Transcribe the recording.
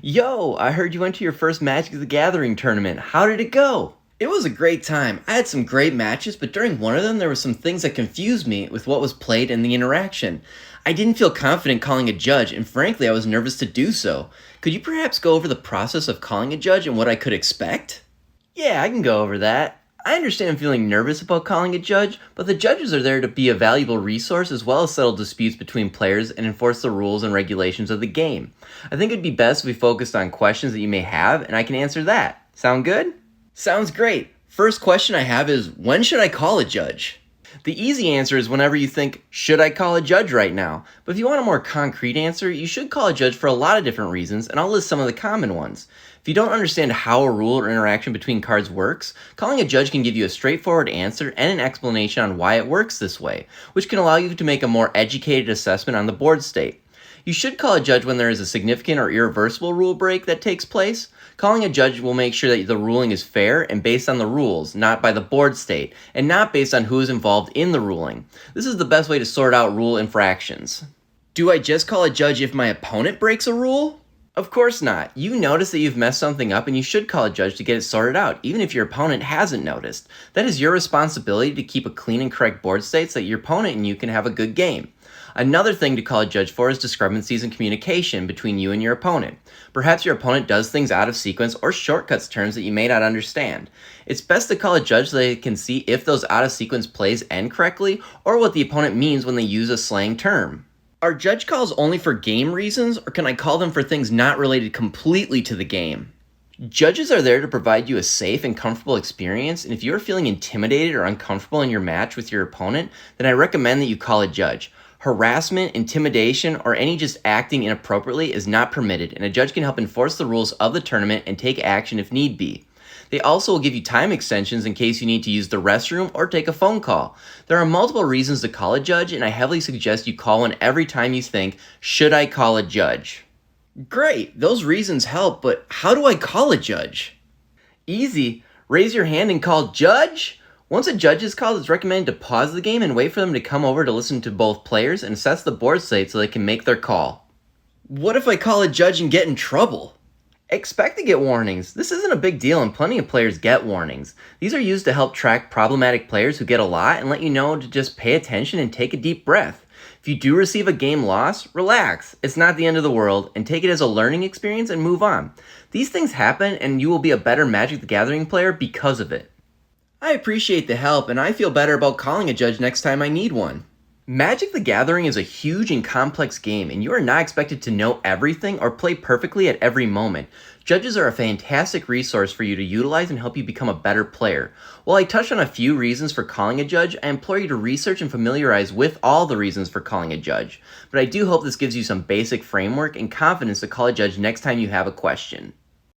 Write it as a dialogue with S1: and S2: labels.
S1: Yo, I heard you went to your first Magic the Gathering tournament. How did it go? It was a great time. I had some great matches, but during one of them, there were some things that confused me with what was played and the interaction. I didn't feel confident calling a judge, and frankly, I was nervous to do so. Could you perhaps go over the process of calling a judge and what I could expect? Yeah, I can go over that. I understand feeling nervous about calling a judge, but the judges are there to be a valuable resource as well as settle disputes between players and enforce the rules and regulations of the game. I think it'd be best if we focused on questions that you may have, and I can answer that. Sound good? Sounds great. First question I have is, when should I call a judge? The easy answer is whenever you think, should I call a judge right now? But if you want a more concrete answer, you should call a judge for a lot of different reasons, and I'll list some of the common ones. If you don't understand how a rule or interaction between cards works, calling a judge can give you a straightforward answer and an explanation on why it works this way, which can allow you to make a more educated assessment on the board state. You should call a judge when there is a significant or irreversible rule break that takes place. Calling a judge will make sure that the ruling is fair and based on the rules, not by the board state, and not based on who is involved in the ruling. This is the best way to sort out rule infractions. Do I just call a judge if my opponent breaks a rule? Of course not. You notice that you've messed something up and you should call a judge to get it sorted out, even if your opponent hasn't noticed. That is your responsibility to keep a clean and correct board state so that your opponent and you can have a good game. Another thing to call a judge for is discrepancies in communication between you and your opponent. Perhaps your opponent does things out of sequence or shortcuts terms that you may not understand. It's best to call a judge so they can see if those out of sequence plays end correctly or what the opponent means when they use a slang term. Are judge calls only for game reasons, or can I call them for things not related completely to the game? Judges are there to provide you a safe and comfortable experience, and if you are feeling intimidated or uncomfortable in your match with your opponent, then I recommend that you call a judge. Harassment, intimidation, or any just acting inappropriately is not permitted, and a judge can help enforce the rules of the tournament and take action if need be. They also will give you time extensions in case you need to use the restroom or take a phone call. There are multiple reasons to call a judge, and I heavily suggest you call one every time you think, should I call a judge? Great, those reasons help, but how do I call a judge? Easy. Raise your hand and call judge. Once a judge is called, it's recommended to pause the game and wait for them to come over to listen to both players and assess the board state so they can make their call. What if I call a judge and get in trouble? Expect to get warnings. This isn't a big deal and plenty of players get warnings. These are used to help track problematic players who get a lot and let you know to just pay attention and take a deep breath. If you do receive a game loss, relax. It's not the end of the world, and take it as a learning experience and move on. These things happen and you will be a better Magic the Gathering player because of it. I appreciate the help, and I feel better about calling a judge next time I need one. Magic the Gathering is a huge and complex game, and you are not expected to know everything or play perfectly at every moment. Judges are a fantastic resource for you to utilize and help you become a better player. While I touched on a few reasons for calling a judge, I implore you to research and familiarize with all the reasons for calling a judge. But I do hope this gives you some basic framework and confidence to call a judge next time you have a question.